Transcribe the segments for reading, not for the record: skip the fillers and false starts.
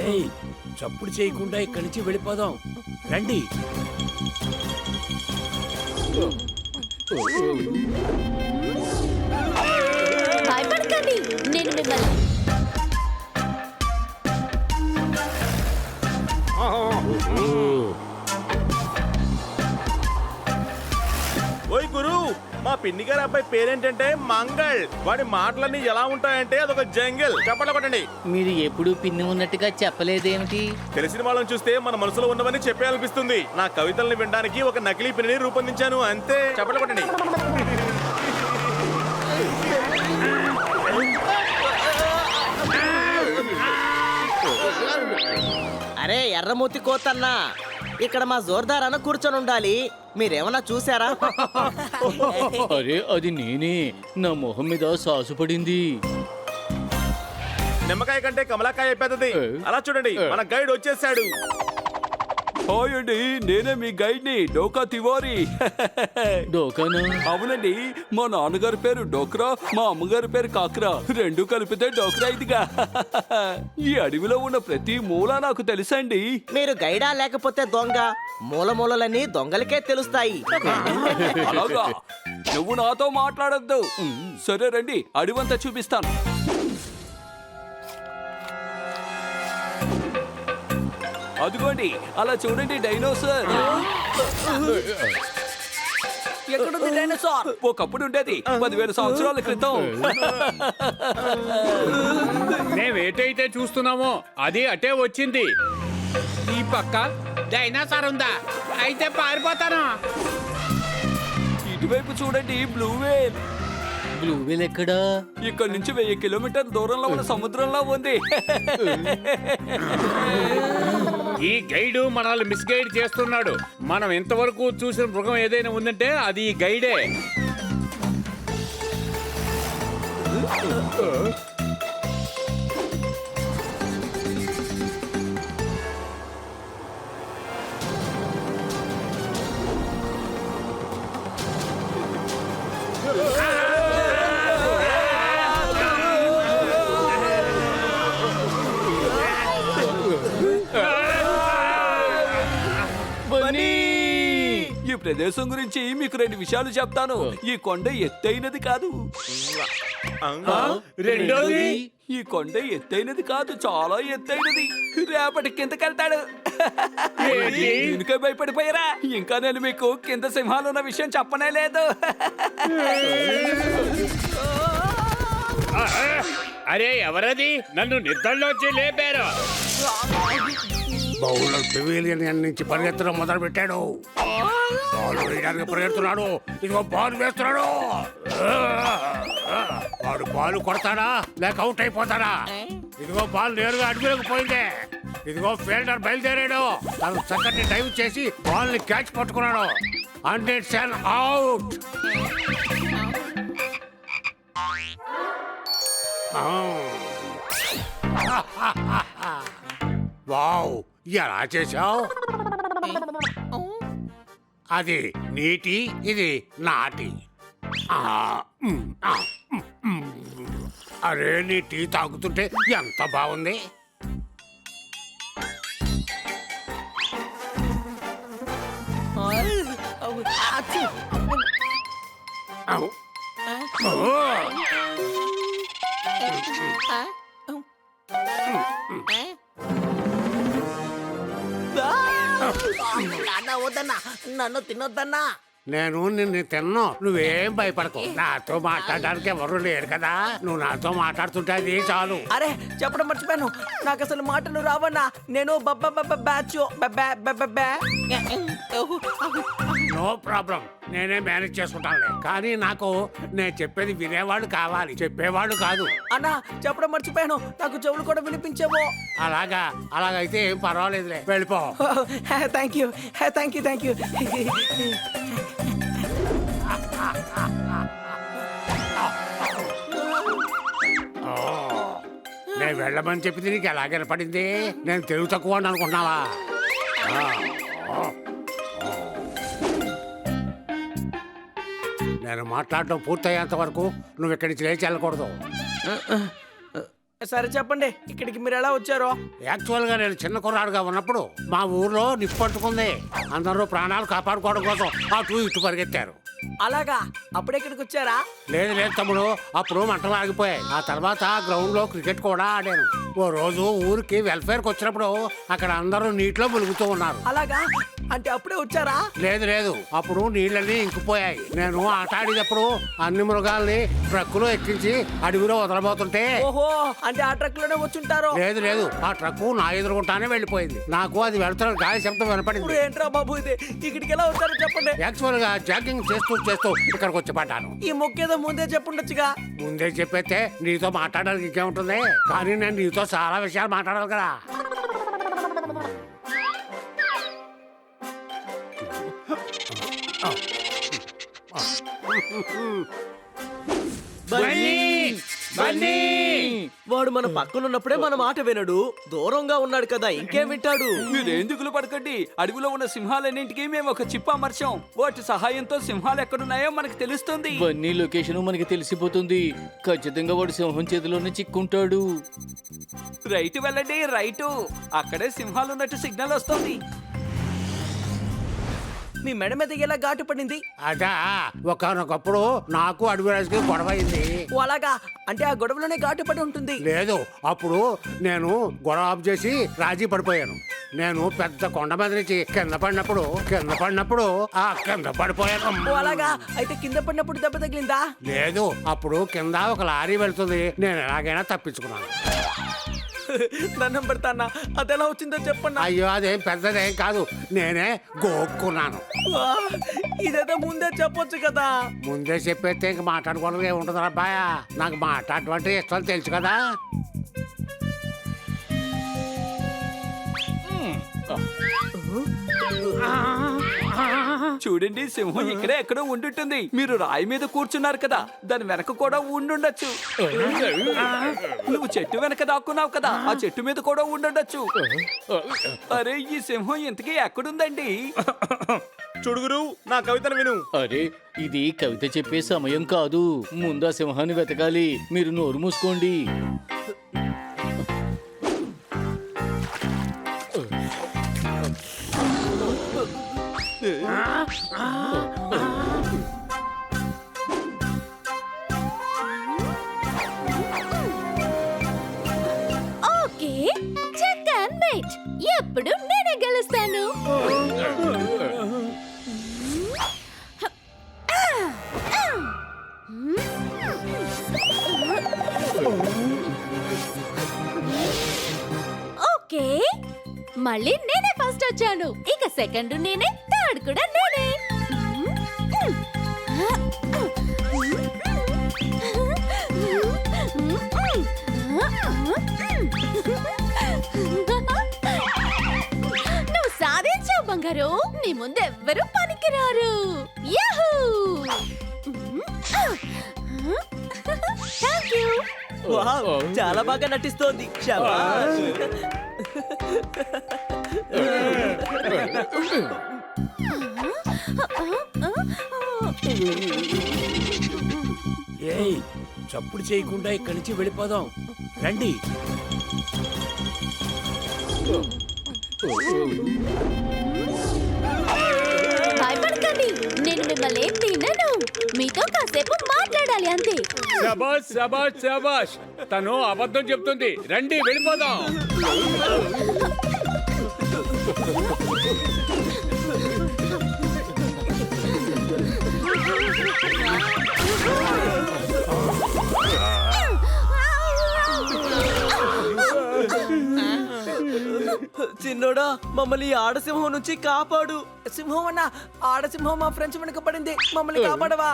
ఏయ్, చప్పుడు చేయకుండా ఇక్కడి నుంచి వెళ్ళిపోదాం రండి. భయపడకండి, నేను మిమ్మల్ని ఓయ్ గురు, మా పిన్ని గారి అబ్బాయి పేరేంటంటే మంగళ్. వాడి మాటలన్నీ ఎలా ఉంటాయంటే అదొక జంగిల్. చెప్పండి కొట్టండి. మీరు ఎప్పుడు పిన్ని ఉన్నట్టుగా చెప్పలేదేమిటి? తెలిసిన వాళ్ళని చూస్తే మన మనసులో ఉన్నవన్నీ చెప్పేయాలనిపిస్తుంది. నా కవితల్ని వినడానికి ఒక నకిలీ పిన్నిని రూపొందించాను అంతే. చెప్పండి కొట్టండి. అరే ఎర్రమూతి కోతన్నా, ఇక్కడ మా జోర్దార్ అన్న కూర్చొని ఉండాలి. మీరేమన్నా చూసారా? అరే అది నేనే, నా మొహం మీద సాసు పడింది. నిమ్మకాయ కంటే కమలాకాయ పెద్దది. అలా చూడండి, మన గైడ్ వచ్చేసాడు. హాయ్ అండి, నేనే మీ గైడ్ ని, డోకా తివారీ. డోకానా? అవునండి, మా నాన్నగారి పేరు డోక్రా, మా అమ్మగారి పేరు కాక్రా. రెండు కలిపితే డోక్రా ఇదిగా. ఈ అడవిలో ఉన్న ప్రతి మూల నాకు తెలుసండి. మీరు గైడా లేకపోతే దొంగ? మూలమూలలన్నీ దొంగలకే తెలుస్తాయి. అలాగా? నువ్వు నాతో మాట్లాడొద్దు. సరే రండి, అడవంతా చూపిస్తాను. అదిగోండి, అలా చూడండి డైనోసార్. ఎక్కడుంది డైనోసార్? ఒకప్పుడు ఉండేది 10,000 సంవత్సరాల క్రితం. మేమేటైతే చూస్తున్నామో అది అటే వచ్చింది. ఈ పక్క డైనోసార్ ఉందా? అయితే పారిపోతాను. ఇటువైపు చూడండి, బ్లూ వేల్. బ్లూ వేల్ ఎక్కడా? ఇక్కడ నుంచి 1000 కిలోమీటర్ల దూరంలో ఉన్న సముద్రంలో ఉంది. ఈ గైడు మనల్ని మిస్గైడ్ చేస్తున్నాడు. మనం ఇంతవరకు చూసిన మృగం ఏదైనా ఉందంటే అది ఈ గైడే. ఈ ప్రదేశం గురించి మీకు 2 విషయాలు చెప్తాను. ఈ కొండ ఎత్తైనది కాదు. రెండోది, ఈ కొండ ఎత్తైనది కాదు, చాలా ఎత్తైనది. రేపటి కిందకెళ్తాడు. దీనికే భయపడిపోయారా? ఇంకా నేను మీకు కింద సింహాలు ఉన్న విషయం చెప్పనే లేదు. అరే ఎవరది? నన్ను నిద్రలోంచి లేపారు. బౌలర్ పెవిలియన్ నుంచి పరిగెత్తడం మొదలు పెట్టాడు. బాల్ వేయడానికి పరిగెడుతున్నాడు. ఇదిగో బాల్ వేస్తున్నాడు. వాడు బాల్ కొడతాడా లేక అవుట్ అయిపోతాడా? ఇదిగో బాల్ నేరుగా అడుగులోకి పోయిందే. ఇదిగో ఫీల్డర్ బయలుదేరాడు. తను చక్కటి డైవ్ చేసి బాల్ ని క్యాచ్ పట్టుకున్నాడు. And it's an out. Wow, ఎలా చేశావు? అది నీటి, ఇది నాటి. అరే, నీ టీ తాగుతుంటే ఎంత బాగుంది. నన్ను తినొద్దన్నా. నేను నిన్ను తిన్ను, నువ్వేం భయపడకు. నాతో మాట్లాడడానికి ఎవరు లేరు కదా. నువ్వు నాతో మాట్లాడుతుంటే అది చాలు. అరే చెప్పడం మర్చిపోయాను, నాకు అసలు మాటలు రావన్నా. నేను బ్యాచ్. నో ప్రాబ్లం, నేనే మేనేజ్ చేసుకుంటానులే. కానీ నాకు నేను చెప్పేది వినేవాడు కావాలి, చెప్పేవాడు కాదు. అన్నా చెప్పడం మర్చిపోయాను, నాకు చెవులు కూడా వినిపించేవో. అలాగైతే ఏం పర్వాలేదులే, వెళ్ళిపో. Thank you. నేను వెళ్ళమని చెప్పింది నీకు ఎలా కనపడింది? నేను తెలుగు తక్కువ అని అనుకుంటున్నావా? నేను మాట్లాడడం పూర్తయ్యేంత వరకు నువ్వు ఇక్కడి నుంచి లేచి వెళ్ళకూడదు. సరే చెప్పండి, ఇక్కడికి మీరు ఎలా వచ్చారో? యాక్చువల్గా నేను చిన్న కుర్రాడుగా ఉన్నప్పుడు మా ఊర్లో నిప్పట్టుకుంది. అందరూ ప్రాణాలు కాపాడుకోవడం కోసం అటు ఇటు పరిగెత్తారు. అలాగా, అప్పుడెక్కడికి వచ్చారా? లేదు లేదు తమ్ముడు, అప్పుడు మంటలు ఆగిపోయాయి. ఆ తర్వాత గ్రౌండ్ లో క్రికెట్ కూడా ఆడాను. ఓ రోజు ఊరికి వెల్ఫేర్కి వచ్చినప్పుడు అక్కడ అందరూ నీటిలో ములుగుతూ ఉన్నారు. అలాగా, అంటే అప్పుడే వచ్చారా? లేదు లేదు, అప్పుడు నీళ్ళన్నీ ఇంకిపోయాయి. నేను ఆట ఆడేటప్పుడు అన్ని మృగాల్ని ట్రక్కులో ఎక్కించి అడవిలో వదలబోతుంటే ఓహో, అంటే ఆ ట్రక్ లోనే వచ్చుంటారు. లేదు లేదు, ఆ ట్రక్కు నా ఎదురుకుంటానే వెళ్ళిపోయింది. నాకు అది వెళ్తున్న గాలి శబ్దం ఇప్పుడు వినపడింది. ఏంట్రా బాబు ఇది? ఇక్కడికి ఎలా వచ్చారో చెప్పండి. యాక్చువల్ గా జాగింగ్ చేస్తూ చేస్తూ ఇక్కడికి వచ్చి పడ్డాను. ఈ మొక్కేదో ముందే చెప్పుండొచ్చుగా. ముందే చెప్పేస్తే నీతో మాట్లాడడానికి ఇంకేముంటుంది, కానీ నేను నీతో చాలా విషయాలు మాట్లాడాలి కదా. వాడు మన పక్కన ఉన్నప్పుడే మన మాట వినడు, దూరంగా ఉన్నాడు కదా ఇంకేం వింటాడు? మీరేం దిగులు పడకండి. అడవిలో ఉన్న సింహాలన్నింటికి మేము ఒక చిప్ అమర్చాం. వాటి సహాయంతో సింహాలు ఎక్కడున్నాయో మనకు తెలుస్తుంది. బన్నీ లొకేషన్ మనకి తెలిసిపోతుంది. ఖచ్చితంగా వాడు సింహం చేతిలోనే చిక్కుంటాడు. రైట్ వెళ్ళండి, రైటు. అక్కడే సింహాలు ఉన్నట్టు సిగ్నల్ వస్తుంది. మీ మెడ మీద ఎలా ఘాటు పడింది? అదా, ఒకనొకప్పుడు నాకు అడవిరాజుకి గొడవ అయింది. ఓ అలాగా, అంటే ఆ గొడవలోనే ఘాటు పడి ఉంటుంది. లేదు, అప్పుడు నేను గొడవ ఆఫ్ చేసి రాజీ పడిపోయాను. నేను పెద్ద కొండ మీద నుంచి కింద పడినప్పుడు ఆ కింద పడిపోయాను. ఓ అలాగా, అయితే కింద పడినప్పుడు దెబ్బ తగిలిందా? లేదు, అప్పుడు కింద ఒక లారీ వెళ్తుంది. నేను ఎలాగైనా తప్పించుకున్నాను. దండం పెడతానా, అది ఎలా వచ్చిందో చెప్పండి. అయ్యో, అదేం పెద్దదేం కాదు, నేనే గోక్కున్నాను. వా, ఇదేదో ముందే చెప్పొచ్చు కదా. ముందే చెప్పేస్తే ఇంక మాట్లాడుకోవడం ఏముంటుంది అబ్బాయ. నాకు మాట్లాడటం ఇష్టం తెలుసు కదా. చూడండి, సింహం ఇక్కడే ఎక్కడో ఉండుంటుంది. మీరు రాయి మీద కూర్చున్నారు కదా, దాని వెనక కూడా ఉండుండొచ్చు. నువ్వు చెట్టు వెనక దాక్కున్నావు కదా, ఆ చెట్టు మీద కూడా ఉండుండొచ్చు. అరే, ఈ సింహం ఇంతకీ ఎక్కడుందండి? చుడుగురు, నా కవితను విను. అరే, ఇది కవిత చెప్పే సమయం కాదు. ముందు ఆ సింహాన్ని వెతకాలి. మీరు నోరు మూసుకోండి. Okay, check and wait. ఎప్పుడు నేనే గెలుస్తాను. ఓకే, మళ్ళీ నేనే ఫస్ట్ వచ్చాను. ఇక సెకండ్ నేనే, థర్డ్ కూడా నేనే. నువ్వు సాధించావు బంగారు. నీ ముందు ఎవ్వరూ పనికిరారు. యాహూ! Thank you. వావ్, చాలా బాగా నటిస్తోంది. శభాష్. ఏయ్, చప్పుడు చేయకుండా ఇక్కడి నుంచి వెళ్ళిపోదాం రండి. భయపడకండి, నేను మిమ్మల్ని ఏం తినను. మీతో కాసేపు మాట్లాడాలి అంతే. శబాష్ శబాష్ శబాష్, తను అబద్ధం చెప్తుంది. రండి వెళ్ళిపోదాం. చిన్నోడా, మమ్మల్ని ఈ ఆడసింహం నుంచి కాపాడు. సింహం అన్న, ఆడసింహం మా ఫ్రెండ్స్ వెనుక పడింది. మమ్మల్ని కాపాడవా?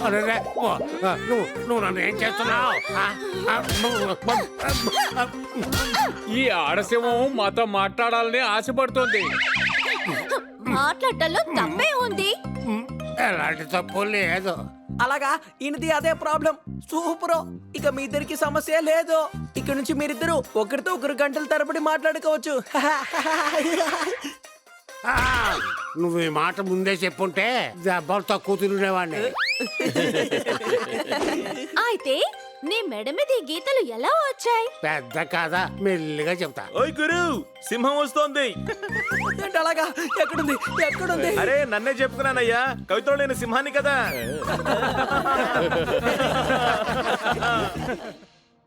అరే నువ్వు నన్ను ఏం చేస్తున్నావు ఈ ఆడసింహం మాతో మాట్లాడాలని ఆశపడుతోంది. మాట్లాడటంలో తప్పే ఉంది. ఎలాంటి తప్పు లేదు. అలాగా ఈయనది అదే ప్రాబ్లం. సూపర్. ఇక మీ ఇద్దరికి సమస్య లేదు. ఇక్కడ నుంచి మీరిద్దరు ఒకరితో ఒకరు గంటల తరబడి మాట్లాడుకోవచ్చు. ఆ, నువ్వు ఈ మాట ముందే చెప్పుంటే దెబ్బలతో కూతురునేవాడిని. అయితే నీ మెడ మీద ఈ గీతలు ఎలా వచ్చాయి? పెద్ద కాదా, మెల్లిగా చెప్తా. ఓయ్ గురు, సింహం వస్తోంది. ఏంటి అలాగా? ఎక్కడుంది? ఎక్కడుంది? అరే నన్నే చెప్తున్నానయ్యా, కవితలో నేను సింహాన్ని కదా.